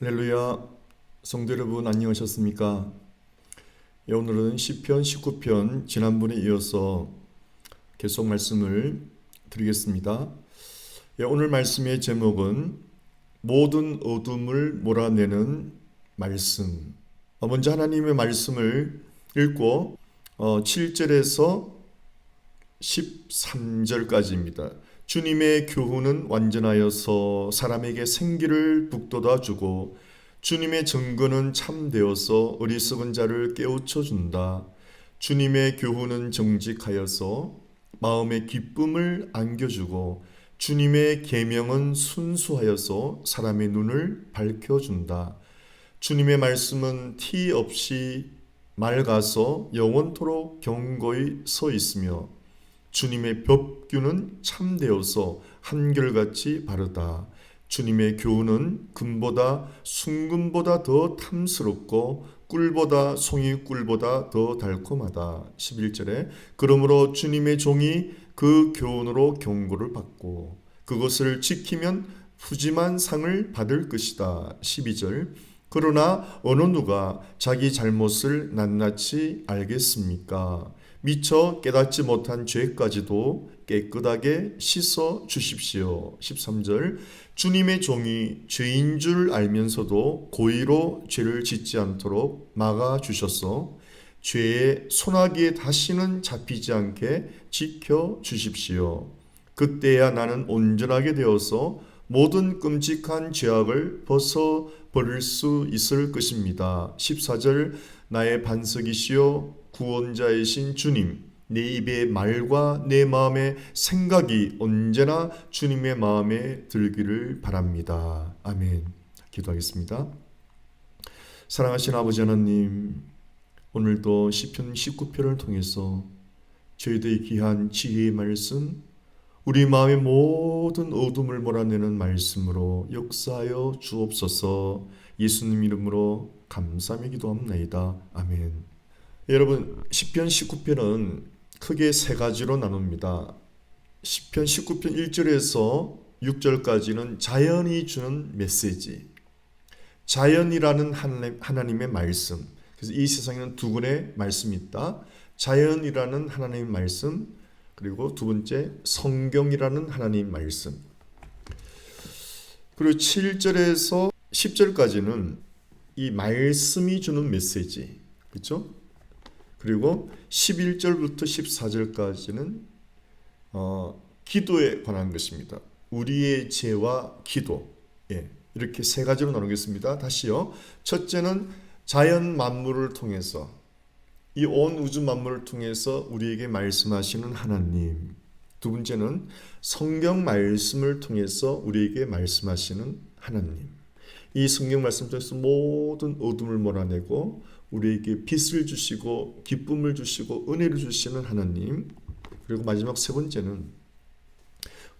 할렐루야, 성도 여러분 안녕하셨습니까? 오늘은 시편 19편 지난번에 이어서 계속 말씀을 드리겠습니다. 오늘 말씀의 제목은 모든 어둠을 몰아내는 말씀. 먼저 하나님의 말씀을 읽고 7절에서 13절까지입니다. 주님의 교훈은 완전하여서 사람에게 생기를 북돋아 주고 주님의 증거는 참되어서 어리석은 자를 깨우쳐 준다. 주님의 교훈은 정직하여서 마음의 기쁨을 안겨주고 주님의 계명은 순수하여서 사람의 눈을 밝혀준다. 주님의 말씀은 티 없이 맑아서 영원토록 견고히 서 있으며 주님의 법규는 참되어서 한결같이 바르다. 주님의 교훈은 금보다 순금보다 더 탐스럽고 꿀보다 송이꿀보다 더 달콤하다. 11절에 그러므로 주님의 종이 그 교훈으로 경고를 받고 그것을 지키면 푸짐한 상을 받을 것이다. 12절 그러나 어느 누가 자기 잘못을 낱낱이 알겠습니까? 미처 깨닫지 못한 죄까지도 깨끗하게 씻어 주십시오. 13절 주님의 종이 죄인 줄 알면서도 고의로 죄를 짓지 않도록 막아 주셔서 죄의 소나기에 다시는 잡히지 않게 지켜 주십시오. 그때야 나는 온전하게 되어서 모든 끔찍한 죄악을 벗어 버릴 수 있을 것입니다. 14절 나의 반석이시요 구원자이신 주님, 내 입의 말과 내 마음의 생각이 언제나 주님의 마음에 들기를 바랍니다. 아멘. 기도하겠습니다. 사랑하신 아버지 하나님, 오늘도 시편 19편을 통해서 저희들의 귀한 지혜의 말씀, 우리 마음의 모든 어둠을 몰아내는 말씀으로 역사하여 주옵소서. 예수님 이름으로 감사하며 기도합나이다. 아멘. 여러분, 시편 19편은 크게 세 가지로 나눕니다. 시편 19편 1절에서 6절까지는 자연이 주는 메시지, 자연이라는 하나님의 말씀. 그래서 이 세상에는 두 권의 말씀이 있다. 자연이라는 하나님의 말씀, 그리고 두 번째 성경이라는 하나님의 말씀. 그리고 7절에서 10절까지는 이 말씀이 주는 메시지, 그렇죠? 그리고 11절부터 14절까지는 기도에 관한 것입니다. 우리의 죄와 기도. 이렇게 세 가지로 나누겠습니다. 다시요. 첫째는 자연 만물을 통해서, 이 온 우주 만물을 통해서 우리에게 말씀하시는 하나님. 두 번째는 성경 말씀을 통해서 우리에게 말씀하시는 하나님. 이 성경 말씀 통해서 모든 어둠을 몰아내고 우리에게 빛을 주시고 기쁨을 주시고 은혜를 주시는 하나님. 그리고 마지막 세 번째는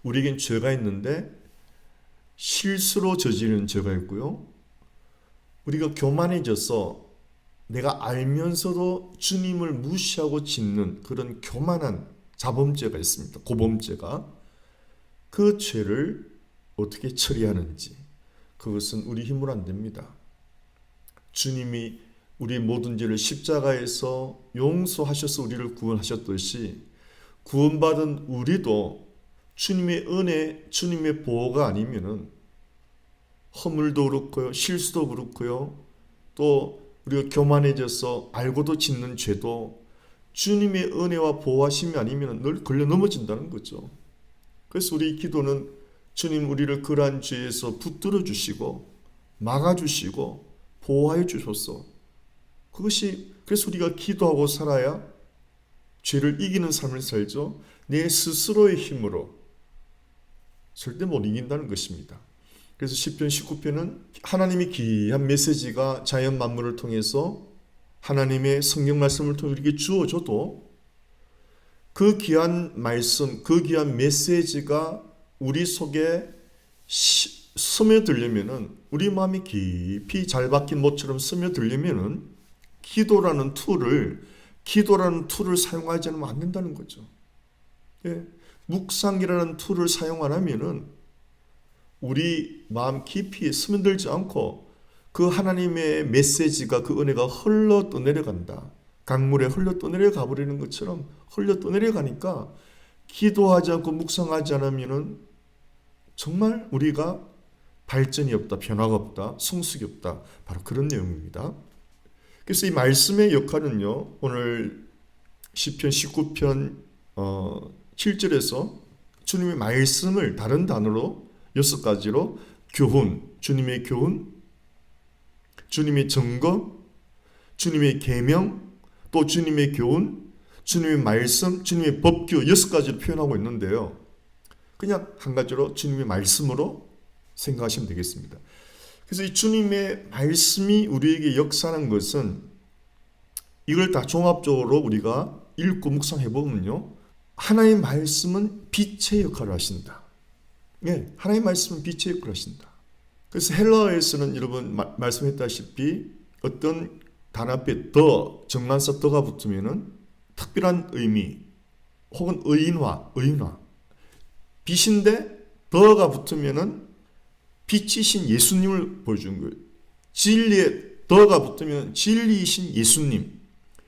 우리에겐 죄가 있는데 실수로 저지른 죄가 있고요. 우리가 교만해져서 내가 알면서도 주님을 무시하고 짓는 그런 교만한 자범죄가 있습니다. 고범죄가. 그 죄를 어떻게 처리하는지, 그것은 우리 힘으로 안 됩니다. 주님이 우리 모든 죄를 십자가에서 용서하셔서 우리를 구원하셨듯이 구원받은 우리도 주님의 은혜, 주님의 보호가 아니면은 허물도 그렇고요, 실수도 그렇고요, 또 우리가 교만해져서 알고도 짓는 죄도 주님의 은혜와 보호하심이 아니면 늘 걸려 넘어진다는 거죠. 그래서 우리 기도는 주님 우리를 그러한 죄에서 붙들어 주시고 막아 주시고 보호하여 주소서. 그래서 우리가 기도하고 살아야 죄를 이기는 삶을 살죠. 내 스스로의 힘으로 절대 못 이긴다는 것입니다. 그래서 시편 19편은 하나님의 귀한 메시지가 자연 만물을 통해서 하나님의 성경 말씀을 통해 우리에게 주어져도 그 귀한 말씀, 그 귀한 메시지가 우리 속에 스며들려면은, 우리 마음이 깊이 잘 박힌 못처럼 스며들려면은 기도라는 툴을 사용하지 않으면 안 된다는 거죠. 묵상이라는 툴을 사용 안 하면은 우리 마음 깊이 스며들지 않고 그 하나님의 메시지가 그 은혜가 흘러 떠내려간다. 강물에 흘러 떠내려가 버리는 것처럼 흘러 떠내려가니까 기도하지 않고 묵상하지 않으면은 정말 우리가 발전이 없다, 변화가 없다, 성숙이 없다. 바로 그런 내용입니다. 그래서 이 말씀의 역할은요, 오늘 시편 19편 7절에서 주님의 말씀을 다른 단어로 6가지로 교훈, 주님의 교훈, 주님의 증거, 주님의 계명, 또 주님의 교훈, 주님의 말씀, 주님의 법규 6가지로 표현하고 있는데요. 그냥 한 가지로 주님의 말씀으로 생각하시면 되겠습니다. 그래서 이 주님의 말씀이 우리에게 역사하는 것은 이걸 다 종합적으로 우리가 읽고 묵상해 보면요, 하나님의 말씀은 빛의 역할을 하신다. 예, 하나님의 말씀은 빛의 역할을 하신다. 그래서 헬라어에서는 여러분 말씀했다시피 어떤 단어 앞에 더, 정관사 더가 붙으면은 특별한 의미 혹은 의인화, 빛인데 더가 붙으면은 빛이신 예수님을 보여주는 거예요. 진리에 더가 붙으면 진리이신 예수님,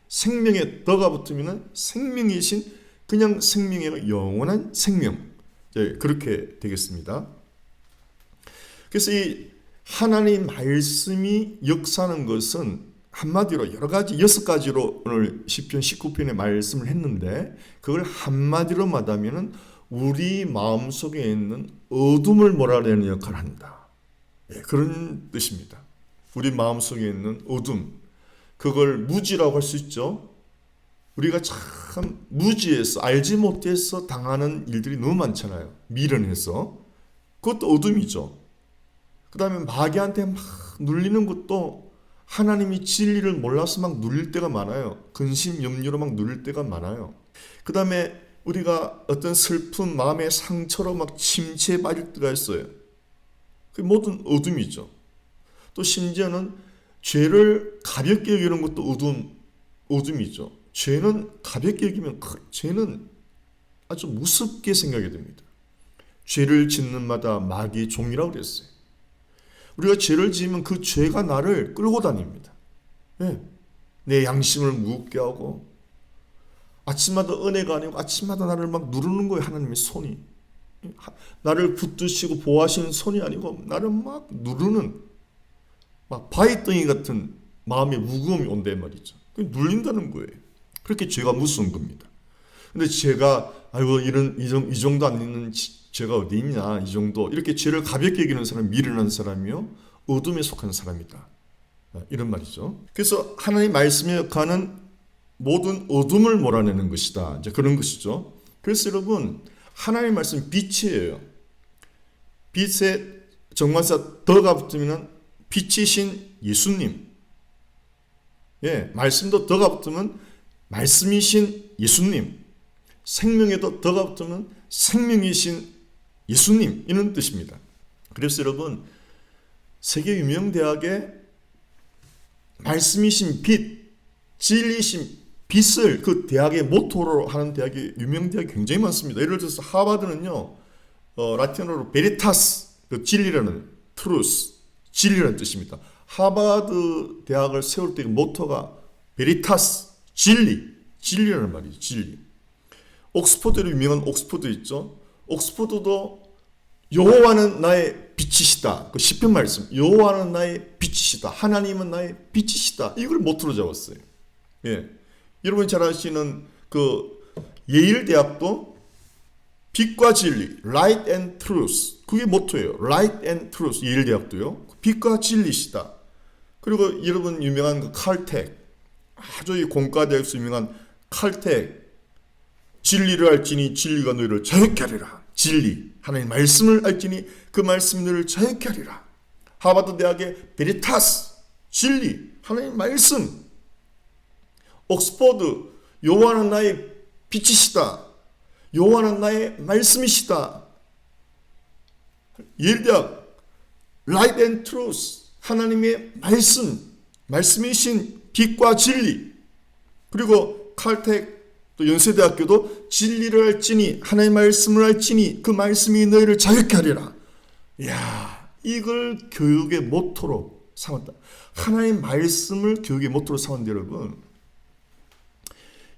생명에 더가 붙으면 생명이신 그냥 생명의 영원한 생명. 그렇게 되겠습니다. 그래서 이 하나님 말씀이 역사하는 것은 한마디로 여러 가지 6가지로 오늘 시편 19편의 말씀을 했는데 그걸 한마디로 말하면 우리 마음속에 있는 어둠을 몰아내는 역할을 한다. 그런 뜻입니다. 우리 마음속에 있는 어둠, 그걸 무지라고 할 수 있죠. 우리가 참 무지해서 알지 못해서 당하는 일들이 너무 많잖아요. 미련해서. 그것도 어둠이죠. 그 다음에 마귀한테 막 눌리는 것도 하나님이 진리를 몰라서 막 눌릴 때가 많아요. 근심, 염려로 막 눌릴 때가 많아요. 그 다음에 우리가 어떤 슬픈 마음의 상처로 막 침체에 빠질 때가 있어요. 그 모든 어둠이죠. 또 심지어는 죄를 가볍게 여기는 것도 어둠이죠. 죄는 가볍게 여기면 죄는 아주 무섭게 생각이 됩니다. 죄를 짓는 마다 마귀의 종이라고 그랬어요. 우리가 죄를 지으면 그 죄가 나를 끌고 다닙니다. 네. 내 양심을 무겁게 하고 아침마다 은혜가 아니고 아침마다 나를 막 누르는 거예요. 하나님의 손이. 나를 붙드시고 보호하시는 손이 아니고 나를 막 누르는 막 바위덩이 같은 마음의 무거움이 온단 말이죠. 눌린다는 거예요. 그렇게 죄가 무서운 겁니다. 근데 죄가 아이고 이 정도 안 있는 죄가 어디 있냐, 이 정도 이렇게 죄를 가볍게 여기는 사람이 미련한 사람이요 어둠에 속한 사람이다, 이런 말이죠. 그래서 하나님 말씀에 역하는 모든 어둠을 몰아내는 것이다, 이제 그런 것이죠. 그래서 여러분 하나님 말씀 빛이에요. 빛에 정관사 더가 붙으면 빛이신 예수님, 예, 말씀도 더가 붙으면 말씀이신 예수님, 생명에도 더가 붙으면 생명이신 예수님, 이런 뜻입니다. 그래서 여러분 세계 유명 대학에 말씀이신 빛, 진리이신 빛을 그 대학의 모토로 하는 대학이 유명 대학이 굉장히 많습니다. 예를 들어서 하버드는요, 라틴어로 베리타스, 그 진리라는 트루스, 진리라는 뜻입니다. 하버드 대학을 세울 때 모토가 베리타스, 진리라는 말이죠. 진리. 옥스퍼드로 유명한 옥스퍼드 있죠. 옥스퍼드도 여호와는 나의 빛이시다. 그 시편 말씀. 여호와는 나의 빛이시다. 하나님은 나의 빛이시다. 이걸 모토로 잡았어요. 예. 여러분 잘 아시는 그 예일 대학도 빛과 진리, Light and Truth. 그게 모토예요. Light and Truth. 예일 대학도요. 빛과 진리시다. 그리고 여러분 유명한 그 칼텍. 아주 이 공과대학에서 유명한 칼텍. 진리를 알지니 진리가 너희를 자유케 하리라. 진리, 하나님 말씀을 알지니 그 말씀이 너희를 자유케 하리라. 하버드 대학의 베리타스, 진리, 하나님 말씀. 옥스퍼드, 여호와는 나의 빛이시다. 여호와는 나의 말씀이시다. 예일대학, Light and Truth, 하나님의 말씀이신 빛과 진리. 그리고 칼텍, 또 연세대학교도 진리를 알지니 하나님의 말씀을 알지니 그 말씀이 너희를 자유케 하리라. 이야, 이걸 교육의 모토로 삼았다. 하나님의 말씀을 교육의 모토로 삼았는데 여러분,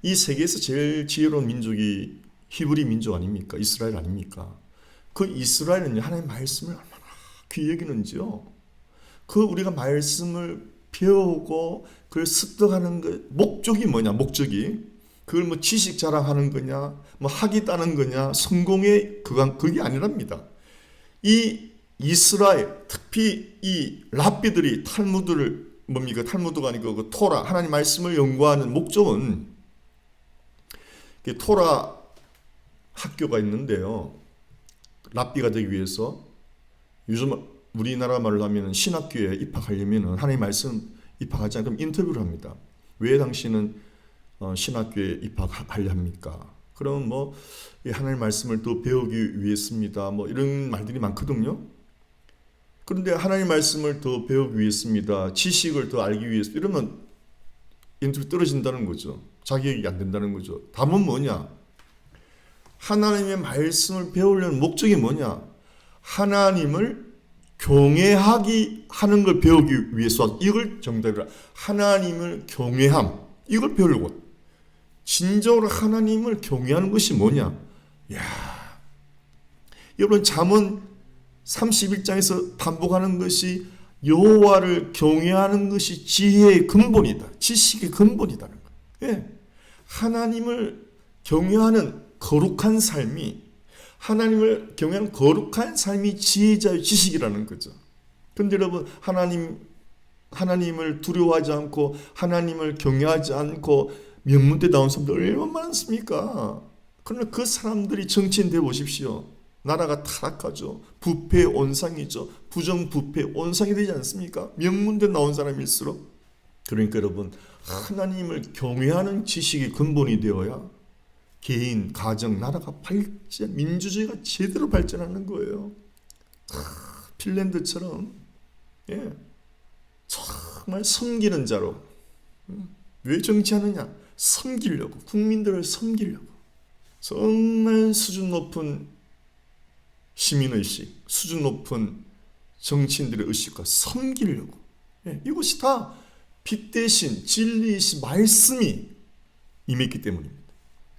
이 세계에서 제일 지혜로운 민족이 히브리 민족 아닙니까? 이스라엘 아닙니까? 그 이스라엘은 하나님의 말씀을 얼마나 귀히 여기는지요. 그 우리가 말씀을 배우고 그걸 습득하는 그 목적이 뭐냐? 목적이 그걸 뭐 지식 자랑하는 거냐, 뭐 학위 따는 거냐, 성공의 그게 아니랍니다. 이 이스라엘, 특히 이 랍비들이 탈무드를 뭡니까? 탈무드가 아니고 그 토라 하나님 말씀을 연구하는 목적은 토라 학교가 있는데요. 랍비가 되기 위해서 요즘 우리나라 말로 하면 신학교에 입학하려면 하나님 말씀 입학하지 않으면 인터뷰를 합니다. 왜 당신은 신학교에 입학하려 합니까? 그럼 뭐 하나님 말씀을 또 배우기 위해서입니다. 뭐 이런 말들이 많거든요. 그런데 하나님 말씀을 더 배우기 위해서입니다. 지식을 더 알기 위해서 이러면 인터뷰 떨어진다는 거죠. 자격이 안 된다는 거죠. 답은 뭐냐? 하나님의 말씀을 배우려는 목적이 뭐냐? 하나님을 경외하기 하는 걸 배우기 위해서 이걸 정답이라. 하나님을 경외함 이걸 배우려고. 진정으로 하나님을 경외하는 것이 뭐냐? 야, 여러분 잠언 31장에서 반복하는 것이 여호와를 경외하는 것이 지혜의 근본이다. 지식의 근본이다는 거예요. 예. 하나님을 경외하는 거룩한 삶이 하나님을 경외하는 거룩한 삶이 지혜자의 지식이라는 거죠. 그런데 여러분 하나님을 두려워하지 않고 하나님을 경외하지 않고 명문대 나온 사람들 얼마나 많습니까? 그러나 그 사람들이 정치인 되어 보십시오. 나라가 타락하죠. 부패의 온상이죠. 부정부패의 온상이 되지 않습니까? 명문대 나온 사람일수록. 그러니까 여러분 하나님을 경외하는 지식이 근본이 되어야 개인, 가정, 나라가 발전, 민주주의가 제대로 발전하는 거예요. 핀란드처럼 정말 섬기는 자로. 왜 정치하느냐? 섬기려고, 국민들을 섬기려고. 정말 수준 높은 시민의식, 수준 높은 정치인들의 의식과 섬기려고. 이것이 다 빛 대신 진리이신 말씀이 임했기 때문입니다.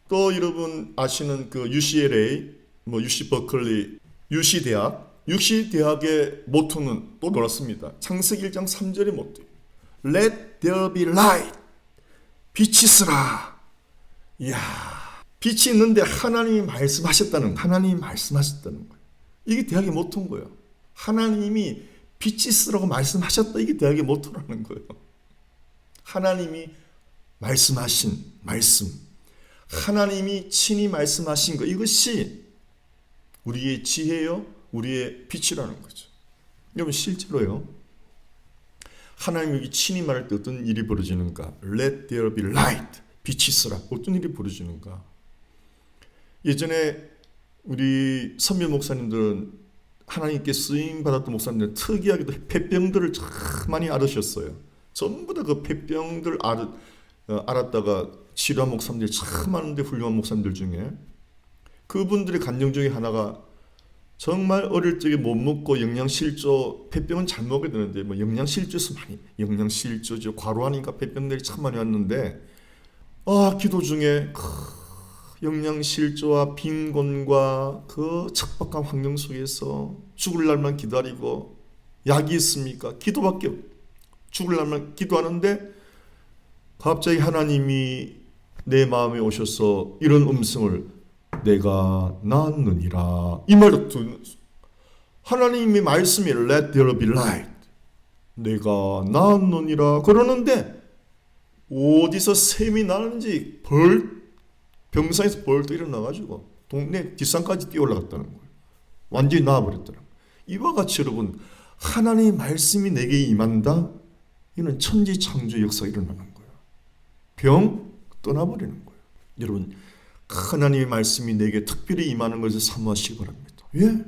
또 여러분 아시는 그 UCLA, UC 버클리, UC 대학의 모토는 또 놀랐습니다. 창세기 1장 3절의 모토. Let there be light. 빛이 있으라. 이야, 빛이 있는데 하나님이 말씀하셨다는 거예요. 이게 대학의 모토인 거예요. 하나님이 빛이 있으라고 말씀하셨다. 이게 대학의 모토라는 거예요. 하나님이 말씀하신 말씀. 하나님이 친히 말씀하신 것, 이것이 우리의 지혜요, 우리의 빛이라는 거죠. 여러분 실제로요, 하나님이 여기 친히 말할 때 어떤 일이 벌어지는가? Let there be light. 빛이 있으라. 어떤 일이 벌어지는가? 예전에 우리 선배 목사님들은 하나님께 쓰임 받았던 목사님들은 특이하게도 폐병들을 참 많이 앓으셨어요. 전부 다 그 폐병들 알았다가 치료한 목사님들이 참 많은데 훌륭한 목사님들 중에 그분들의 간증 중에 하나가 정말 어릴 적에 못 먹고 영양실조, 폐병은 잘 먹어야 되는데 영양실조에서 많이 영양실조죠. 과로하니까 폐병들이 참 많이 왔는데 기도 중에 영양실조와 빈곤과 그 척박한 환경 속에서 죽을 날만 기다리고 약이 있습니까? 기도밖에 죽을 날만 기도하는데 갑자기 하나님이 내 마음에 오셔서 이런 음성을 내가 낳았느니라. 이 말을 하나님의 말씀이 Let there be light. 내가 낳았느니라 그러는데 어디서 샘이 나는지 병상에서 벌떡 일어나가지고 동네 뒷산까지 뛰어 올라갔다는 거예요. 완전히 나와버렸다는 거예요. 이와 같이 여러분 하나님의 말씀이 내게 임한다. 이는 천지창조의 역사가 일어나는 거예요. 병 떠나버리는 거예요. 여러분 하나님의 말씀이 내게 특별히 임하는 것을 사모하시기 바랍니다. 왜?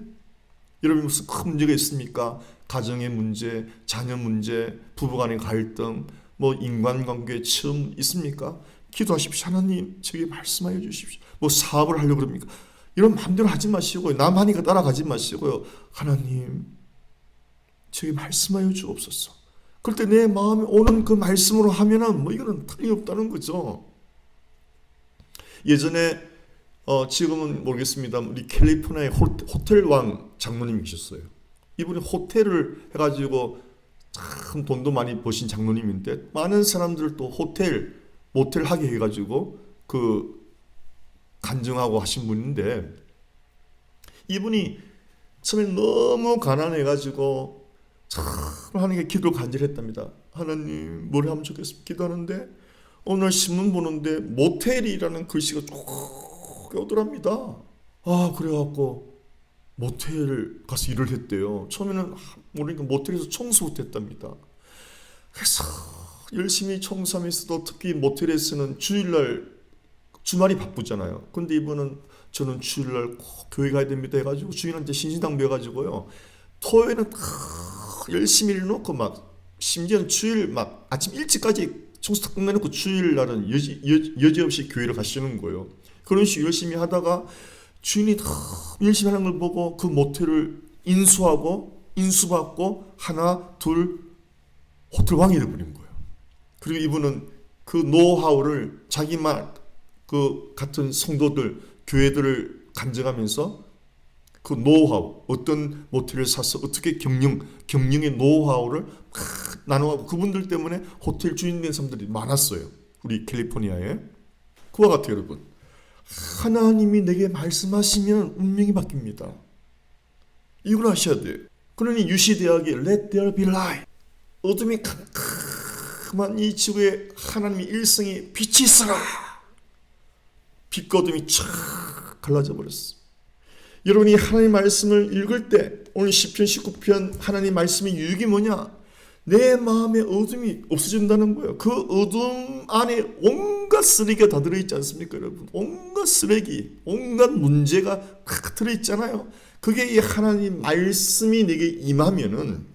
여러분 무슨 큰 문제가 있습니까? 가정의 문제, 자녀 문제, 부부간의 갈등, 인간관계에 처음 있습니까? 기도하십시오. 하나님 저에게 말씀하여 주십시오. 사업을 하려고 그럽니까? 이런 마음대로 하지 마시고요. 남 하니까 따라가지 마시고요. 하나님 저에게 말씀하여 주옵소서. 그럴 때 내 마음에 오는 그 말씀으로 하면은 뭐 이거는 틀림없다는 거죠. 예전에 지금은 모르겠습니다. 우리 캘리포니아의 호텔 왕 장로님이셨어요. 이분이 호텔을 해가지고 참 돈도 많이 버신 장로님인데 많은 사람들 또 호텔, 모텔 하게 해가지고 그 간증하고 하신 분인데 이분이 처음에 너무 가난해가지고 참 하나님께 기도를 간절했답니다. 하나님 뭘 하면 좋겠습니까? 기도하는데 오늘 신문 보는데 모텔이라는 글씨가 쭉 오더랍니다. 그래갖고 모텔 가서 일을 했대요. 처음에는 모르니까 모텔에서 청소부터 했답니다. 그래서 열심히 청소하면서도 특히 모텔에서는 주말이 바쁘잖아요. 근데 이분은 저는 주일날 꼭 교회 가야 됩니다 해가지고 주인한테 신신당 배워가지고요. 토요일은 열심히 일놓고 막 심지어는 주일 막 아침 일찍까지 청소 다 끝내놓고 주일날은 여지없이 교회를 가시는 거예요. 그런 식으로 열심히 하다가 주인이 다 열심히 하는 걸 보고 그 모텔을 인수받고 하나 둘 호텔 왕이 되어버린 거예요. 그리고 이분은 그 노하우를 자기만 그 같은 성도들 교회들을 간증하면서 그 노하우 어떤 모텔을 사서 어떻게 경영의 노하우를 막 나눠가고 그분들 때문에 호텔 주인 된 사람들이 많았어요. 우리 캘리포니아에. 그와 같아요 여러분. 하나님이 내게 말씀하시면 운명이 바뀝니다. 이걸 아셔야 돼요. 그러니 유시대학의 Let there be light, 어둠이 캄캄한 이 지구에 하나님의 일성이 빛이 있어라. 빛과 어둠이 쫙 갈라져 버렸어. 여러분이 하나님의 말씀을 읽을 때 오늘 시편 19편 하나님의 말씀의 유익이 뭐냐? 내 마음의 어둠이 없어진다는 거예요. 그 어둠 안에 온갖 쓰레기가 다 들어있지 않습니까 여러분? 온갖 쓰레기, 온갖 문제가 다 들어있잖아요. 그게 이 하나님 말씀이 내게 임하면은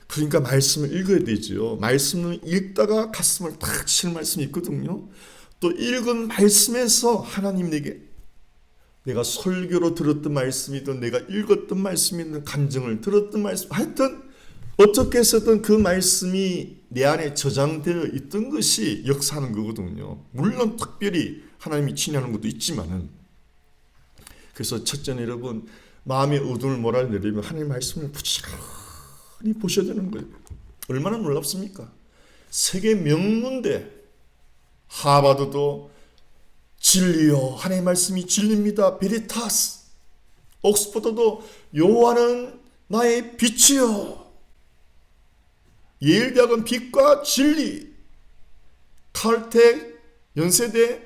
그러니까 말씀을 읽어야 되죠. 말씀을 읽다가 가슴을 탁 치는 말씀이 있거든요. 또 읽은 말씀에서 하나님 내가 설교로 들었던 말씀이든 내가 읽었던 말씀이든 간증을 들었던 말씀 하여튼 어떻게 해서든 그 말씀이 내 안에 저장되어 있던 것이 역사하는 거거든요. 물론 특별히 하나님이 친하는 것도 있지만은 그래서 첫째는 여러분 마음의 어둠을 몰아내려면 하나님의 말씀을 부지런히 보셔야 되는 거예요. 얼마나 놀랍습니까? 세계 명문대 하버드도 진리요 하나님의 말씀이 진리입니다. 베리타스. 옥스퍼드도 요한은 나의 빛이요. 예일대학은 빛과 진리. 칼텍 연세대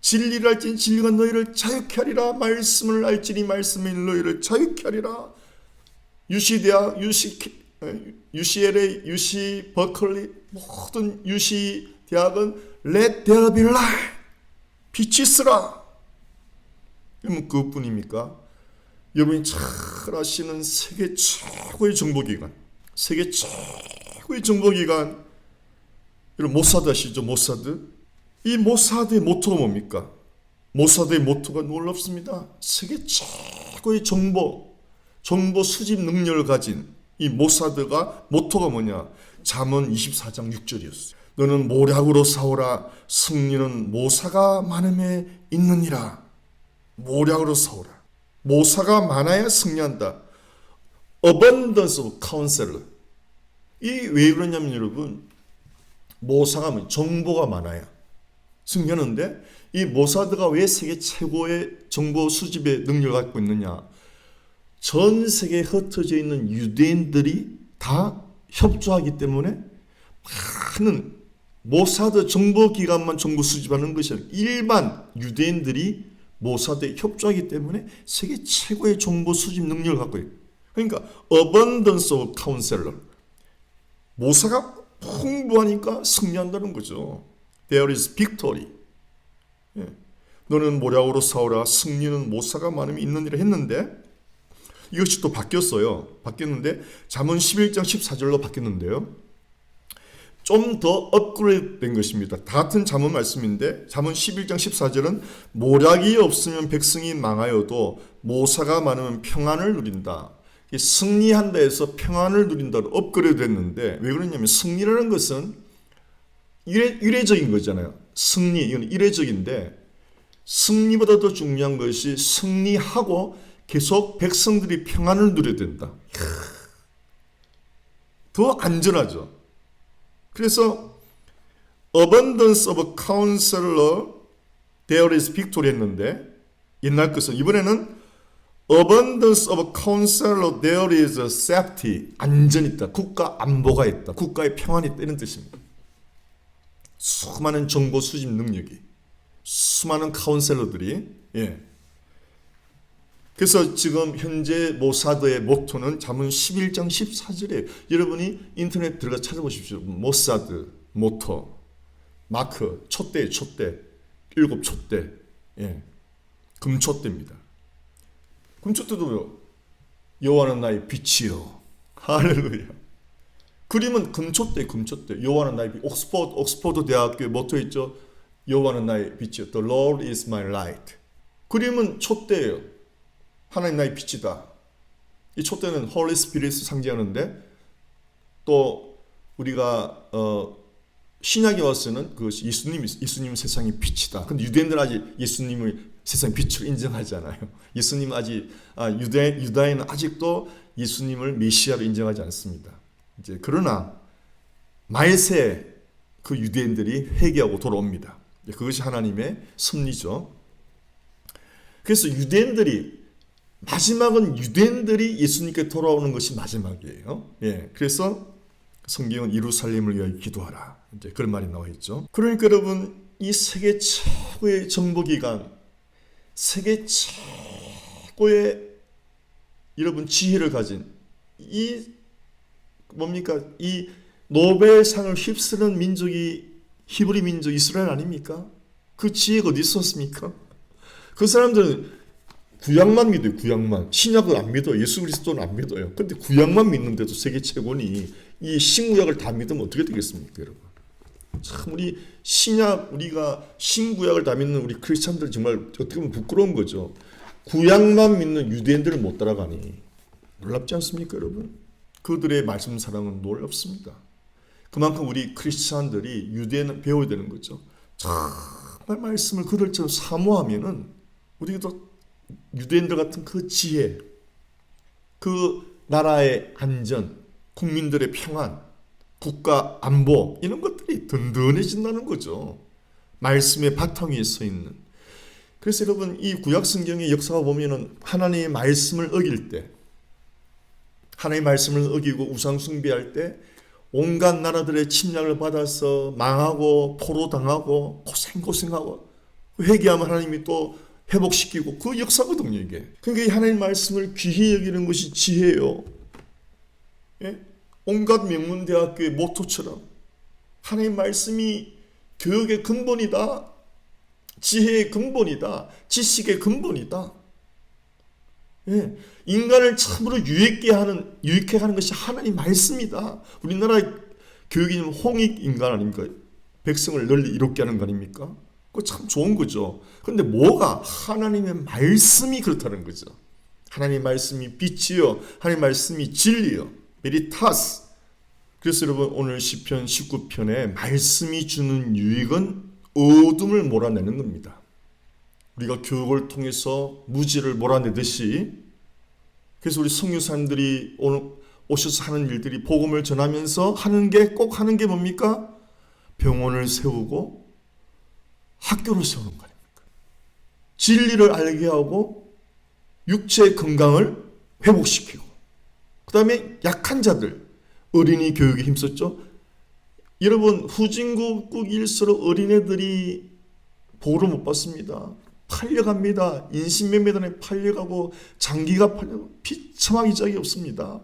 진리를 알지니 진리가 너희를 자유케 하리라. 말씀을 알지니 말씀이 너희를 자유케 하리라. 유시대학, UCLA, UC 버클리 모든 UC 대학은 Let there be light. 빛이 있으라. 그러면 그것뿐입니까? 여러분이 잘 아시는 세계 최고의 정보기관, 세계 최고의 정보기관, 여러분 모사드 아시죠? 모사드. 이 모사드의 모토가 뭡니까? 모사드의 모토가 놀랍습니다. 세계 최고의 정보 수집 능력을 가진 이 모사드가 모토가 뭐냐? 잠언 24장 6절이었어요. 너는 모략으로 싸우라. 승리는 모사가 많음에 있느니라. 모략으로 싸우라. 모사가 많아야 승리한다. Abundance of counselor. 이 왜 그러냐면 여러분 모사가 뭐 정보가 많아야 승리하는데 이 모사드가 왜 세계 최고의 정보 수집의 능력을 갖고 있느냐? 전 세계에 흩어져 있는 유대인들이 다 협조하기 때문에 많은 모사드 정보기관만 정보 수집하는 것이 아니라 일반 유대인들이 모사드에 협조하기 때문에 세계 최고의 정보 수집 능력을 갖고 있어요. 그러니까 abundance of counselor. 모사가 풍부하니까 승리한다는 거죠. There is victory. 너는 모략으로 싸우라. 승리는 모사가 많음이 있느니라 했는데 이것이 또 바뀌었어요. 바뀌었는데 잠언 11장 14절로 바뀌었는데요. 좀 더 업그레이드 된 것입니다. 같은 잠언 말씀인데 잠언 11장 14절은 모략이 없으면 백성이 망하여도 모사가 많으면 평안을 누린다. 이 승리한다 해서 평안을 누린다로 업그레이드 됐는데, 왜 그러냐면 승리라는 것은 일회적인 거잖아요. 승리, 이건 일회적인데, 승리보다 더 중요한 것이 승리하고 계속 백성들이 평안을 누려야 된다. 더 안전하죠. 그래서 abundance of counselor there is victory 했는데, 옛날 것은 이번에는 abundance of counselor there is safety, 안전이 있다. 국가 안보가 있다. 국가의 평안이 있다. 이런 뜻입니다. 수많은 정보 수집 능력이, 수많은 카운셀러들이, 그래서 지금 현재 모사드의 모토는 잠언 11장 14절에 여러분이 인터넷 들어가 찾아보십시오. 모사드 모토, 마크, 촛대, 일곱 촛대, 금촛대입니다. 금촛대도 여호와는 나의 빛이요. 할렐루야. 그림은 금촛대. 여호와는 나의 빛. 옥스퍼드 대학교의 모토 있죠. 여호와는 나의 빛이요. The Lord is my light. 그림은 촛대예요. 하나님 나의 빛이다. 이 촛대는 Holy Spirit 상징하는데, 또 우리가 신약에 와서는 그것이 예수님은 세상의 빛이다. 근데 유대인들은 아직 예수님을 세상의 빛으로 인정하지 않아요. 예수님은 아직 유다인은 아직도 예수님을 메시아로 인정하지 않습니다. 이제 그러나 말세 그 유대인들이 회개하고 돌아옵니다. 그것이 하나님의 섭리죠. 그래서 마지막은 유대인들이 예수님께 돌아오는 것이 마지막이에요. 그래서 성경은 예루살렘을 위하여 기도하라, 이제 그런 말이 나와 있죠. 그러니까 여러분, 이 세계 최고의 정보기관, 세계 최고의 여러분 지혜를 가진 이 노벨상을 휩쓰는 민족이 히브리 민족 이스라엘 아닙니까? 그 지혜가 어디 있었습니까? 그 사람들은 구약만 믿어요. 구약만. 신약을 안 믿어요. 예수 그리스도는 안 믿어요. 근데 구약만 믿는데도 세계 최고니 이 신구약을 다 믿으면 어떻게 되겠습니까, 여러분? 참 우리가 신구약을 다 믿는 우리 크리스찬들 정말 어떻게 보면 부끄러운 거죠. 구약만 믿는 유대인들을 못 따라가니 놀랍지 않습니까, 여러분? 그들의 말씀 사랑은 놀랍습니다. 그만큼 우리 크리스찬들이 유대인을 배워야 되는 거죠. 정말 말씀을 그들처럼 사모하면은 우리도 유대인들 같은 그 지혜, 그 나라의 안전, 국민들의 평안, 국가 안보, 이런 것들이 든든해진다는 거죠. 말씀의 바탕 위에 서 있는. 그래서 여러분, 이 구약 성경의 역사가 보면은 하나님의 말씀을 어길 때, 하나님의 말씀을 어기고 우상 숭배할 때 온갖 나라들의 침략을 받아서 망하고 포로당하고 고생하고 회개하면 하나님이 또 회복시키고, 그 역사거든요, 이게. 그러니까 이 하나님의 말씀을 귀히 여기는 것이 지혜예요. 온갖 명문대학교의 모토처럼 하나님의 말씀이 교육의 근본이다. 지혜의 근본이다. 지식의 근본이다. 인간을 참으로 유익하게 하는 것이 하나님 말씀이다. 우리나라 교육이면 홍익인간 아닙니까? 백성을 널리 이롭게 하는 거 아닙니까? 그거 참 좋은 거죠. 그런데 뭐가? 하나님의 말씀이 그렇다는 거죠. 하나님의 말씀이 빛이요, 하나님의 말씀이 진리요, 베리타스. 그래서 여러분, 오늘 시편 19편에 말씀이 주는 유익은 어둠을 몰아내는 겁니다. 우리가 교육을 통해서 무지를 몰아내듯이, 그래서 우리 선교사님들이 오늘 오셔서 하는 일들이 복음을 전하면서 꼭 하는 게 뭡니까? 병원을 세우고 학교를 세우는 거 아닙니까? 진리를 알게 하고 육체의 건강을 회복시키고, 그 다음에 약한 자들, 어린이 교육에 힘썼죠. 여러분, 후진국일수록 어린애들이 보호를 못 받습니다. 팔려갑니다. 인신매매단에 팔려가고 장기가 팔려가고 비참하기 짝이 없습니다.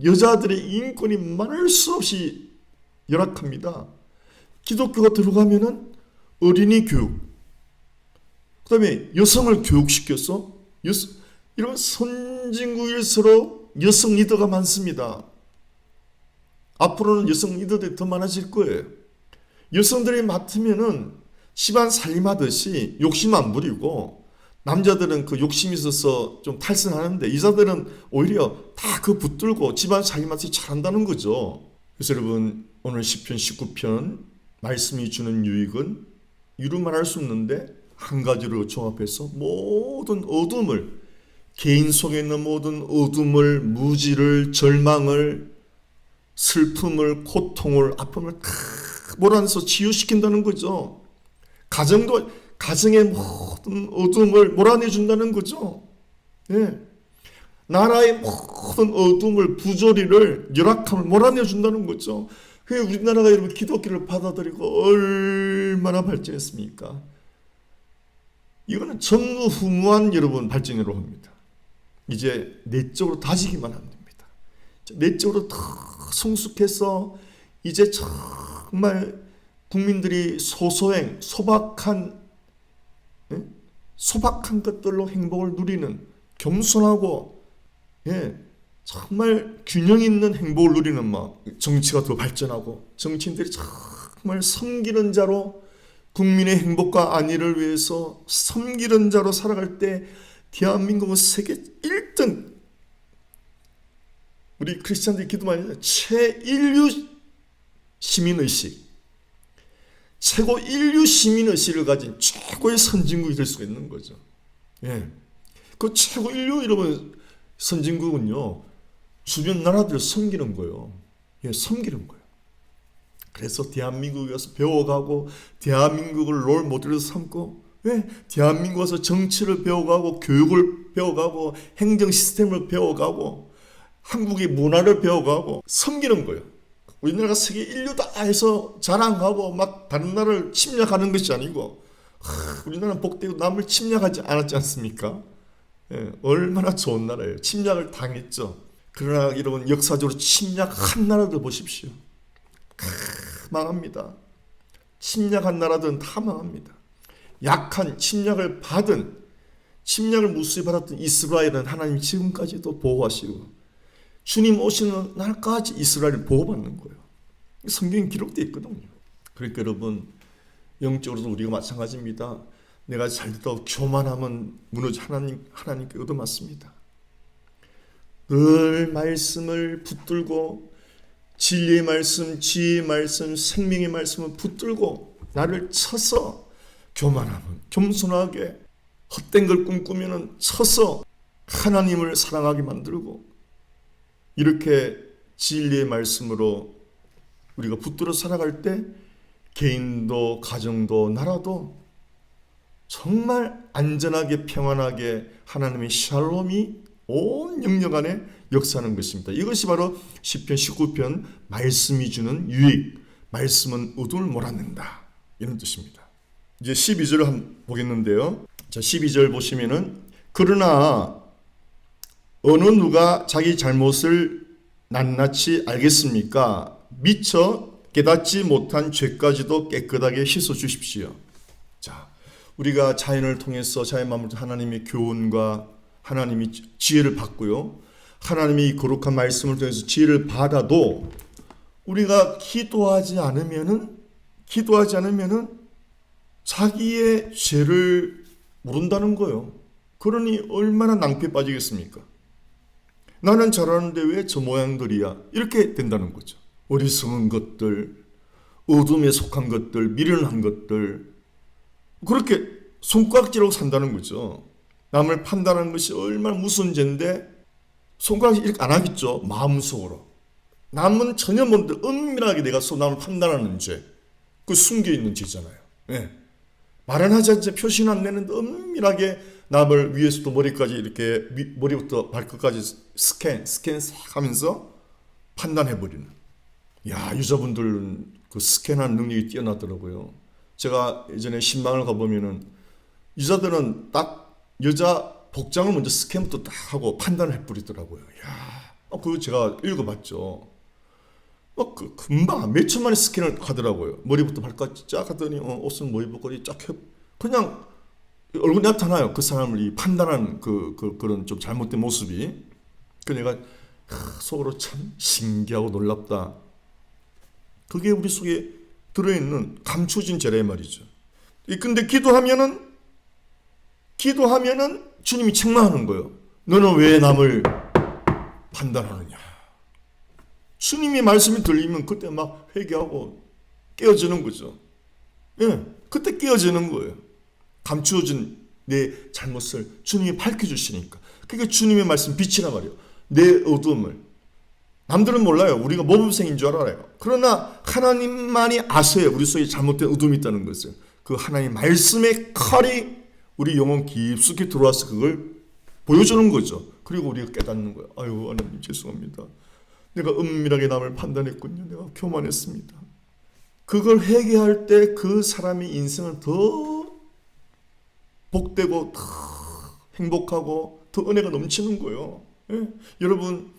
여자들의 인권이 말할 수 없이 열악합니다. 기독교가 들어가면은 어린이 교육, 그 다음에 여성을 교육시켜서 이런 선진국일수록 여성 리더가 많습니다. 앞으로는 여성 리더들이 더 많아질 거예요. 여성들이 맡으면은 집안 살림하듯이 욕심 안 부리고 남자들은 그 욕심이 있어서 좀 탈선하는데 여자들은 오히려 다 그 붙들고 집안 자기 맛이 잘한다는 거죠. 그래서 여러분 오늘 시편 19편 말씀이 주는 유익은 이루 말할 수 없는데 한 가지로 종합해서 모든 어둠을, 개인 속에 있는 모든 어둠을, 무지를, 절망을, 슬픔을, 고통을, 아픔을 다 몰아내서 치유시킨다는 거죠. 가정의 모든 어둠을 몰아내준다는 거죠. 예. 나라의 모든 어둠을, 부조리를, 열악함을 몰아내준다는 거죠. 그게 우리나라가 여러분 기독교를 받아들이고 얼마나 발전했습니까? 이거는 전무후무한 여러분 발전이라고 합니다. 이제 내적으로 다지기만 하면 됩니다. 내적으로 더 성숙해서 이제 정말 국민들이 소소행, 소박한 것들로 행복을 누리는 겸손하고 정말 균형 있는 행복을 누리는 막 정치가 더 발전하고 정치인들이 정말 섬기는 자로 국민의 행복과 안위를 위해서 섬기는 자로 살아갈 때 대한민국은 세계 1등, 우리 크리스찬들이 기도만 해요. 최인류 시민의식, 최고 인류 시민의식을 가진 최고의 선진국이 될 수가 있는 거죠. 예. 그 최고 인류 여러분 선진국은요, 주변 나라들을 섬기는 거예요. 예, 섬기는 거예요. 그래서 대한민국에 와서 배워가고, 대한민국을 롤 모델로 삼고, 예, 대한민국 와서 정치를 배워가고, 교육을 배워가고, 행정 시스템을 배워가고, 한국의 문화를 배워가고, 섬기는 거예요. 우리나라가 세계 인류다 해서 자랑하고 막 다른 나라를 침략하는 것이 아니고, 우리나라는 복되고 남을 침략하지 않았지 않습니까? 예, 얼마나 좋은 나라예요. 침략을 당했죠. 그러나 여러분 역사적으로 침략한 나라들 보십시오. 망합니다. 침략한 나라들은 다 망합니다. 약한 침략을 무수히 받았던 이스라엘은 하나님이 지금까지도 보호하시고 주님 오시는 날까지 이스라엘을 보호받는 거예요. 성경에 기록되어 있거든요. 그러니까 여러분 영적으로도 우리가 마찬가지입니다. 내가 잘됐다고 교만하면 무너져 하나님께 얻어맞습니다. 늘 말씀을 붙들고 진리의 말씀, 지혜의 말씀, 생명의 말씀을 붙들고 나를 쳐서 교만하면 겸손하게 헛된 걸 꿈꾸면 쳐서 하나님을 사랑하게 만들고 이렇게 진리의 말씀으로 우리가 붙들어 살아갈 때 개인도 가정도 나라도 정말 안전하게 평안하게 하나님의 샬롬이 온 영역 안에 역사하는 것입니다. 이것이 바로 시편 19편 말씀이 주는 유익, 말씀은 어둠을 몰아낸다 이런 뜻입니다. 이제 12절을 한번 보겠는데요. 자, 12절 보시면은 그러나 어느 누가 자기 잘못을 낱낱이 알겠습니까? 미처 깨닫지 못한 죄까지도 깨끗하게 씻어 주십시오. 자, 우리가 자연을 통해서 자연 만물 하나님의 교훈과 하나님이 지혜를 받고요. 하나님이 거룩한 말씀을 통해서 지혜를 받아도 우리가 기도하지 않으면은 자기의 죄를 모른다는 거예요. 그러니 얼마나 낭패에 빠지겠습니까? 나는 잘하는데 왜 저 모양들이야? 이렇게 된다는 거죠. 어리석은 것들, 어둠에 속한 것들, 미련한 것들, 그렇게 손가락질하고 산다는 거죠. 남을 판단하는 것이 얼마나 무서운 죄인데 손가락질 이렇게 안 하겠죠. 마음속으로. 남은 전혀 모르는데 은밀하게 내가 남을 판단하는 죄, 그 숨겨있는 죄잖아요. 네. 말은 하지 않지 표시는 안 내는데 은밀하게 남을 위에서부터 머리까지 이렇게 머리부터 발끝까지 스캔 싹 하면서 판단해버리는. 야, 유저분들은 그 스캔하는 능력이 뛰어나더라고요. 제가 예전에 신방을 가보면은 유저들은 딱 여자 복장을 먼저 스캔부터 딱 하고 판단을 해버리더라고요. 야, 그거 제가 읽어봤죠. 금방 몇 초 만에 스캔을 하더라고요. 머리부터 발까지 쫙 하더니 옷은 뭐 입었고 쫙 그냥 얼굴이 나타나요. 그 사람을 이 판단하는 그런 좀 잘못된 모습이. 그 내가 속으로 참 신기하고 놀랍다. 그게 우리 속에 들어있는 감춰진 죄란 말이죠. 근데 기도하면은 기도하면은 주님이 책망하는 거예요. 너는 왜 남을 판단하느냐. 주님의 말씀이 들리면 그때 막 회개하고 깨어지는 거죠. 예, 그때 깨어지는 거예요. 감추어진 내 잘못을 주님이 밝혀주시니까. 그게 주님의 말씀 빛이란 말이에요. 내 어둠을. 남들은 몰라요. 우리가 모범생인 줄 알아요. 그러나 하나님만이 아세요. 우리 속에 잘못된 어둠이 있다는 것을. 그 하나님 말씀의 칼이 우리 영혼 깊숙이 들어와서 그걸 보여주는 거죠. 그리고 우리가 깨닫는 거예요. 아유, 하나님 죄송합니다. 내가 은밀하게 남을 판단했군요. 내가 교만했습니다. 그걸 회개할 때 그 사람의 인생은 더 복되고 더 행복하고 더 은혜가 넘치는 거예요. 예? 여러분,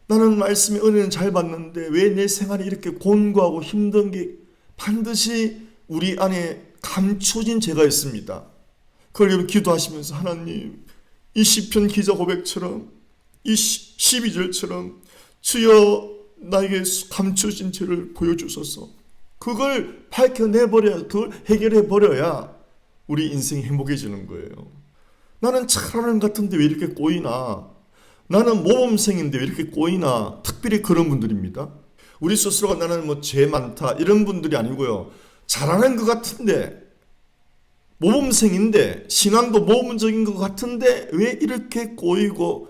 나는 말씀의 은혜는 잘 받는데 왜 내 생활이 이렇게 곤고하고 힘든 게 반드시 우리 안에 감춰진 죄가 있습니다. 그걸 여러분 기도하시면서 하나님, 이 시편 기자 고백처럼 이 12절처럼 주여 나에게 감춰진 죄를 보여주소서. 그걸 밝혀내버려야, 그걸 해결해버려야 우리 인생이 행복해지는 거예요. 나는 잘하는 것 같은데 왜 이렇게 꼬이나. 나는 모범생인데 왜 이렇게 꼬이나. 특별히 그런 분들입니다. 우리 스스로가 나는 뭐 죄 많다 이런 분들이 아니고요. 잘하는 것 같은데, 모범생인데, 신앙도 모범적인 것 같은데 왜 이렇게 꼬이고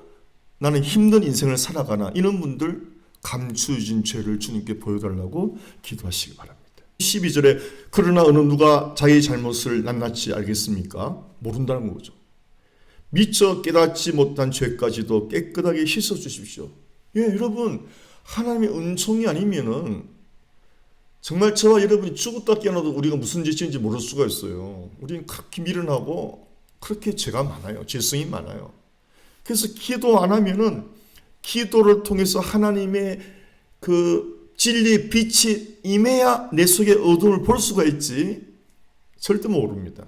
나는 힘든 인생을 살아가나. 이런 분들 감추어진 죄를 주님께 보여달라고 기도하시기 바랍니다. 12절에 그러나 어느 누가 자기 잘못을 낱낱이 알겠습니까? 모른다는 거죠. 미처 깨닫지 못한 죄까지도 깨끗하게 씻어 주십시오. 예, 여러분, 하나님의 은총이 아니면은 정말 저와 여러분이 죽었다 깨어나도 우리가 무슨 죄인지 모를 수가 있어요. 우리는 그렇게 미련하고 그렇게 죄가 많아요. 죄성이 많아요. 그래서 기도 안 하면은 기도를 통해서 하나님의 그 진리의 빛이 임해야 내 속의 어둠을 볼 수가 있지 절대 모릅니다.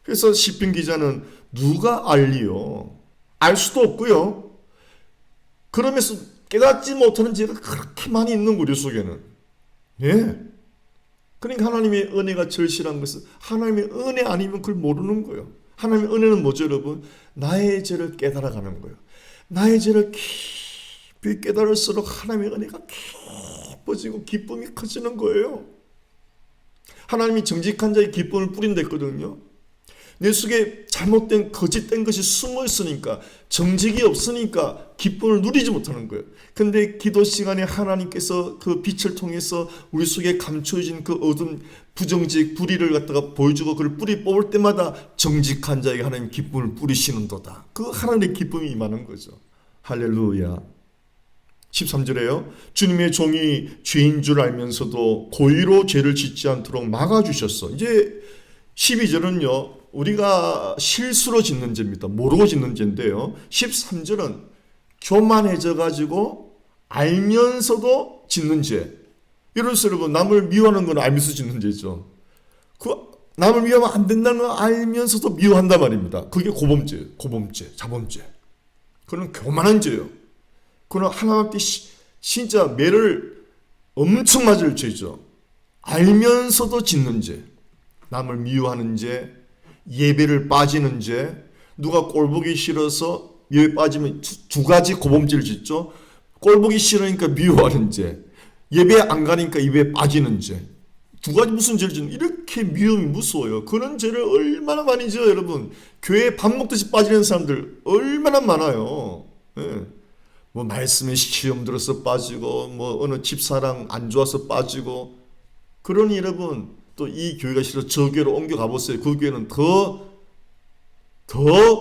그래서 시편 기자는 누가 알리요? 알 수도 없고요. 그러면서 깨닫지 못하는 죄가 그렇게 많이 있는 우리 속에는. 예. 그러니까 하나님의 은혜가 절실한 것은 하나님의 은혜 아니면 그걸 모르는 거예요. 하나님의 은혜는 뭐죠, 여러분? 나의 죄를 깨달아가는 거예요. 나의 죄를 깊이 깨달을수록 하나님의 은혜가 깊어지고 기쁨이 커지는 거예요. 하나님이 정직한 자의 기쁨을 뿌린다 했거든요. 내 속에 잘못된 거짓된 것이 숨어 있으니까, 정직이 없으니까 기쁨을 누리지 못하는 거예요. 근데 기도 시간에 하나님께서 그 빛을 통해서 우리 속에 감춰진 그 어두운 부정직, 불의를 갖다가 보여주고 그걸 뿌리 뽑을 때마다 정직한 자에게 하나님 기쁨을 뿌리시는도다. 그 하나님의 기쁨이 임하는 거죠. 할렐루야. 13절에요. 주님의 종이 죄인 줄 알면서도 고의로 죄를 짓지 않도록 막아주셨어. 이제 12절은요. 우리가 실수로 짓는 죄입니다. 모르고 짓는 죄인데요. 13절은 교만해져 가지고 알면서도 짓는 죄. 이로써 여러분, 남을 미워하는 건 알면서 짓는 죄죠. 그 남을 미워하면 안 된다는 걸 알면서도 미워한단 말입니다. 그게 고범죄, 자범죄. 그건 교만한 죄예요. 그건 하나님께 진짜 매를 엄청 맞을 죄죠. 알면서도 짓는 죄. 남을 미워하는 죄, 예배를 빠지는 죄, 누가 꼴보기 싫어서 예배 빠지면 두 가지 고범죄를 짓죠. 꼴보기 싫으니까 미워하는 죄, 예배 안 가니까 예배 빠지는 죄. 두 가지 무슨 죄를 짓는, 이렇게 미움이 무서워요. 그런 죄를 얼마나 많이 지어요, 여러분. 교회에 밥 먹듯이 빠지는 사람들 얼마나 많아요. 예. 뭐 말씀에 시험 들어서 빠지고, 뭐 어느 집사랑 안 좋아서 빠지고. 그러니 여러분, 또 이 교회가 싫어 저 교회로 옮겨가 보세요. 그 교회는 더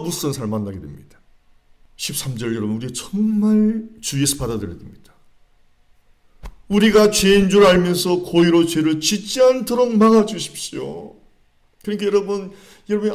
무서운 사람 만나게 됩니다. 13절 여러분, 우리 정말 주의해서 받아들여야 됩니다. 우리가 죄인 줄 알면서 고의로 죄를 짓지 않도록 막아주십시오. 그러니까 여러분이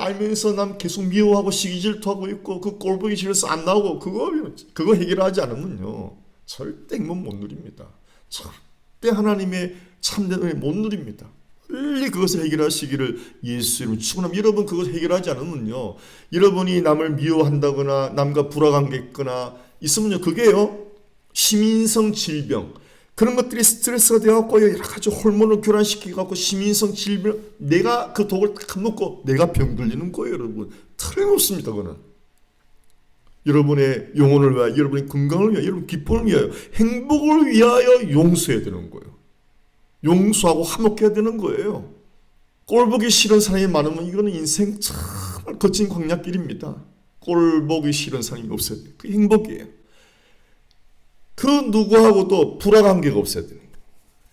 알면서 남 계속 미워하고 시기질투하고 있고 그 꼴보기 싫어서 안 나오고 그거 해결하지 않으면요 절대 못 누립니다. 절대 하나님의 참된 은혜 못 누립니다. 빨리 그것을 해결하시기를 예수 이름으로 축원합니다. 여러분 그것을 해결하지 않으면요, 여러분이 남을 미워한다거나 남과 불화관계 있거나 있으면요, 그게요 시민성 질병, 그런 것들이 스트레스가 되어갖고 여러 가지 호르몬을 교란시키고 심인성 질병, 내가 그 독을 딱 먹고 내가 병 걸리는 거예요, 여러분. 틀림없습니다, 그거는. 여러분의 영혼을 위하여, 여러분의 건강을 위하여, 여러분 기쁨을 위하여, 행복을 위하여 용서해야 되는 거예요. 용서하고 화목해야 되는 거예요. 꼴보기 싫은 사람이 많으면 이거는 인생 정말 거친 광야길입니다. 꼴보기 싫은 사람이 없어야 돼요. 그게 행복이에요. 그 누구하고도 불화관계가 없어야 되는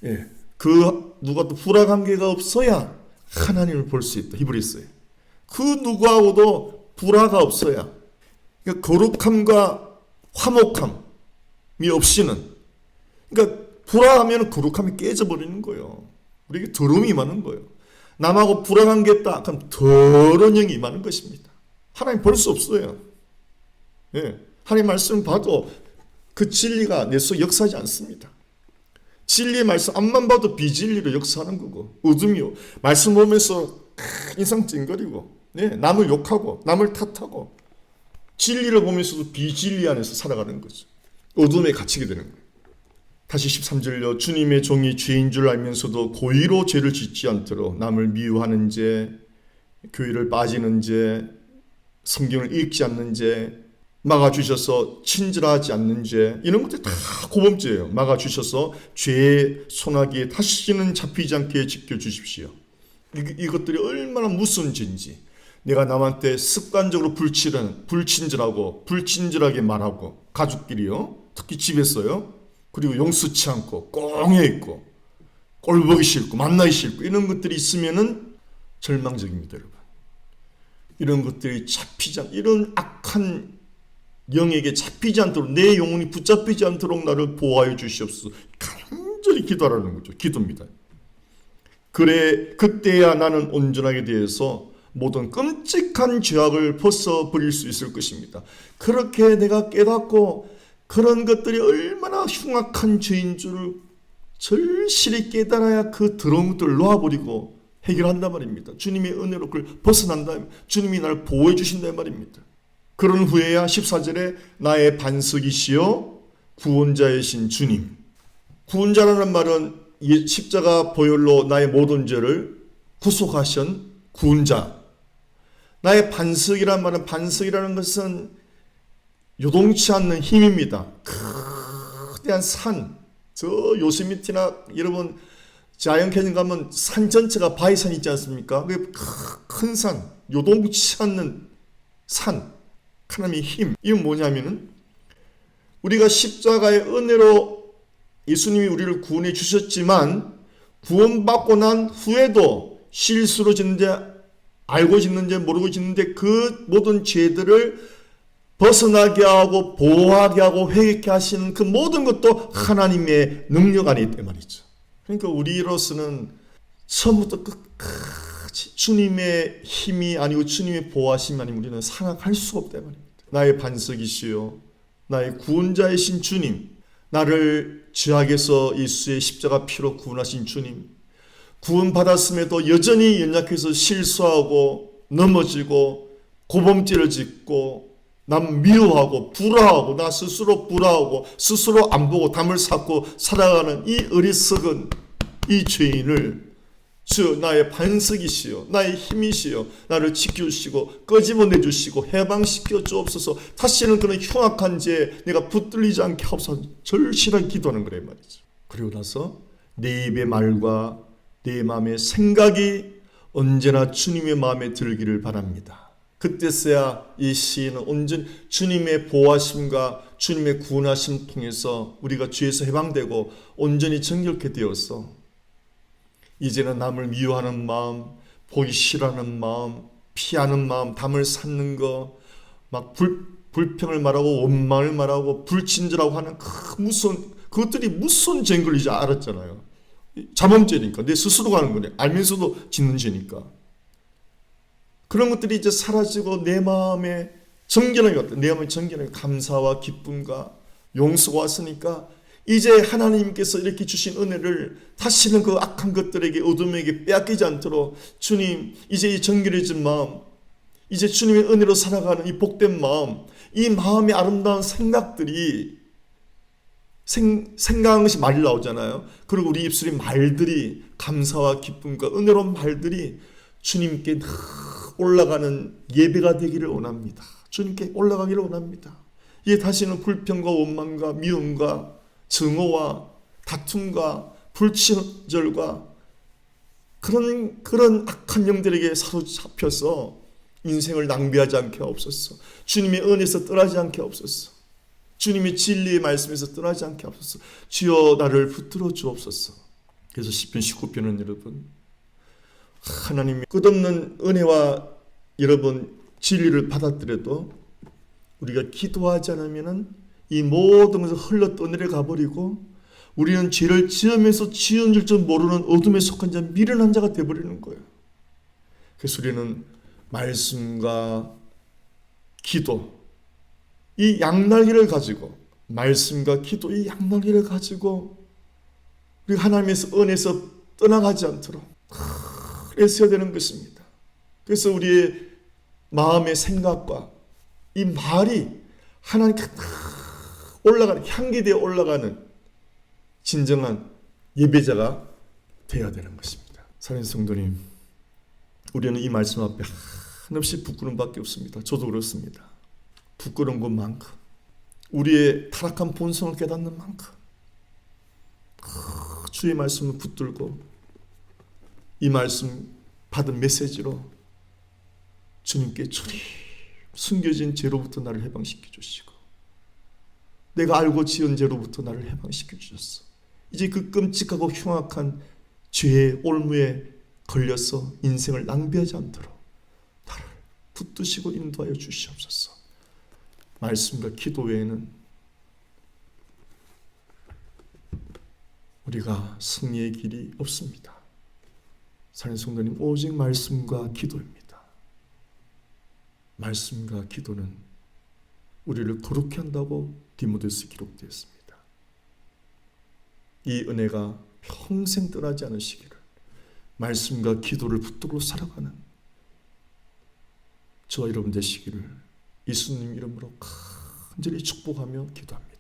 거예요. 예. 그 누구하고도 불화관계가 없어야 하나님을 볼 수 있다. 히브리서에. 그 누구하고도 불화가 없어야, 그러니까 거룩함과 화목함이 없이는, 그러니까 불화하면 거룩함이 깨져버리는 거예요. 우리에게 더러움이 임하는 거예요. 남하고 불화관계 있다 그럼 더러운 영이 임하는 것입니다. 하나님 볼 수 없어요. 예. 하나님 말씀을 봐도 그 진리가 내 속에 역사하지 않습니다. 진리의 말씀 앞만 봐도 비진리로 역사하는 거고, 어둠이요. 말씀 보면서 인상 찡거리고, 네, 남을 욕하고 남을 탓하고, 진리를 보면서도 비진리 안에서 살아가는 거죠. 어둠에 갇히게 되는 거예요. 다시 13절요. 주님의 종이 죄인 줄 알면서도 고의로 죄를 짓지 않도록 남을 미워하는 죄, 교회를 빠지는 죄, 성경을 읽지 않는 죄, 막아주셔서 친절하지 않는 죄, 이런 것들이 다 고범죄예요. 막아주셔서 죄의 소나기에 다시는 잡히지 않게 지켜주십시오. 이것들이 얼마나 무서운 죄인지. 내가 남한테 습관적으로 불친절하고 불친절하게 말하고, 가족끼리요, 특히 집에서요, 그리고 용서치 않고 꽁해 있고 꼴보기 싫고 만나기 싫고 이런 것들이 있으면은 절망적입니다, 여러분. 이런 것들이 잡히지 않, 이런 악한 영에게 잡히지 않도록, 내 영혼이 붙잡히지 않도록 나를 보호하여 주시옵소서. 간절히 기도하라는 거죠. 기도입니다. 그래, 그때야 나는 온전하게 되어서 모든 끔찍한 죄악을 벗어버릴 수 있을 것입니다. 그렇게 내가 깨닫고 그런 것들이 얼마나 흉악한 죄인 줄을 절실히 깨달아야 그 더러운 것들을 놓아버리고 해결한단 말입니다. 주님의 은혜로 그걸 벗어난다. 주님이 나를 보호해 주신다 말입니다. 그런 후에야 14절에 나의 반석이시여 구원자이신 주님. 구원자라는 말은 십자가 보혈로 나의 모든 죄를 구속하신 구원자. 나의 반석이라는 말은, 반석이라는 것은 요동치 않는 힘입니다. 거대한 산, 저 요세미티나 여러분 자이언 캐년 가면 산 전체가 바위산 있지 않습니까? 그 큰 산, 요동치 않는 산, 하나님의 힘. 이건 뭐냐면은 우리가 십자가의 은혜로 예수님이 우리를 구원해 주셨지만, 구원받고 난 후에도 실수로 짓는데, 알고 짓는지 모르고 짓는데 그 모든 죄들을 벗어나게 하고 보호하게 하고 회개케 하시는 그 모든 것도 하나님의 능력 안에 있단 말이죠. 그러니까 우리로서는 처음부터 끝까지 주님의 힘이 아니고 주님의 보호하심 아니면 우리는 살아갈 수가 없단 말입니다. 나의 반석이시요 나의 구원자이신 주님, 나를 죄악에서 예수의 십자가 피로 구원하신 주님, 구원받았음에도 여전히 연약해서 실수하고 넘어지고 고범죄를 짓고 남 미워하고 불화하고 나 스스로 불화하고 스스로 안 보고 담을 쌓고 살아가는 이 어리석은 이 죄인을 주 나의 반석이시여 나의 힘이시여 나를 지켜주시고 끄집어내주시고 해방시켜 주옵소서. 다시는 그런 흉악한 죄에 내가 붙들리지 않게 하옵소서. 절실하게 기도하는 거란 말이죠. 그리고 나서 내 입의 말과 내 마음의 생각이 언제나 주님의 마음에 들기를 바랍니다. 그때서야 이 시인은 온전히 주님의 보호하심과 주님의 구원하심 통해서 우리가 죄에서 해방되고 온전히 정결케 되어서 이제는 남을 미워하는 마음, 보기 싫어하는 마음, 피하는 마음, 담을 쌓는 거, 막 불평을 말하고 원망을 말하고 불친절하고 하는 그 무서운, 그것들이 무서운 죄인 걸 이제 알았잖아요. 자범죄니까, 내 스스로가 하는 거네. 알면서도 짓는 죄니까. 그런 것들이 이제 사라지고 내 마음에 정결함이 왔다. 내 마음에 정결함이, 감사와 기쁨과 용서가 왔으니까 이제 하나님께서 이렇게 주신 은혜를 다시는 그 악한 것들에게, 어둠에게 빼앗기지 않도록 주님, 이제 이 정결해진 마음, 이제 주님의 은혜로 살아가는 이 복된 마음, 이 마음의 아름다운 생각들이 생각한 것이 말이 나오잖아요. 그리고 우리 입술이 말들이 감사와 기쁨과 은혜로운 말들이 주님께 늘 올라가는 예배가 되기를 원합니다. 주님께 올라가기를 원합니다. 이게 다시는 불평과 원망과 미움과 증오와 다툼과 불친절과 그런 악한 영들에게 사로잡혀서 인생을 낭비하지 않게 하옵소서. 주님의 은혜에서 떠나지 않게 하옵소서. 주님의 진리의 말씀에서 떠나지 않게 하옵소서. 주여 나를 붙들어 주옵소서. 그래서 시편 19편은 여러분, 하나님의 끝없는 은혜와 여러분 진리를 받았더라도 우리가 기도하지 않으면 이 모든 것을 흘러 떠내려 가버리고 우리는 죄를 지으면서 지은 줄 모르는 어둠에 속한 자, 미련한 자가 되어버리는 거예요. 그래서 우리는 말씀과 기도, 이 양날개를 가지고, 말씀과 기도, 이 양날개를 가지고 우리가 하나님에서 은혜에서 떠나가지 않도록 애써야 되는 것입니다. 그래서 우리의 마음의 생각과 이 말이 하나님께 올라가는, 향기되어 올라가는 진정한 예배자가 되어야 되는 것입니다. 사랑하는 성도님, 우리는 이 말씀 앞에 한없이 부끄러움 밖에 없습니다. 저도 그렇습니다. 부끄러운 것만큼, 우리의 타락한 본성을 깨닫는 만큼 주의 말씀을 붙들고 이 말씀 받은 메시지로 주님께 주님 숨겨진 죄로부터 나를 해방시켜 주시고 내가 알고 지은 죄로부터 나를 해방시켜 주셨어. 이제 그 끔찍하고 흉악한 죄의 올무에 걸려서 인생을 낭비하지 않도록 나를 붙드시고 인도하여 주시옵소서. 말씀과 기도 외에는 우리가 승리의 길이 없습니다. 사랑하는 성도님, 오직 말씀과 기도입니다. 말씀과 기도는 우리를 거룩히 한다고 디모데서 기록되었습니다. 이 은혜가 평생 떠나지 않으시기를 말씀과 기도를 붙들고 살아가는 저와 여러분 되시기를 예수님 이름으로 간절히 축복하며 기도합니다.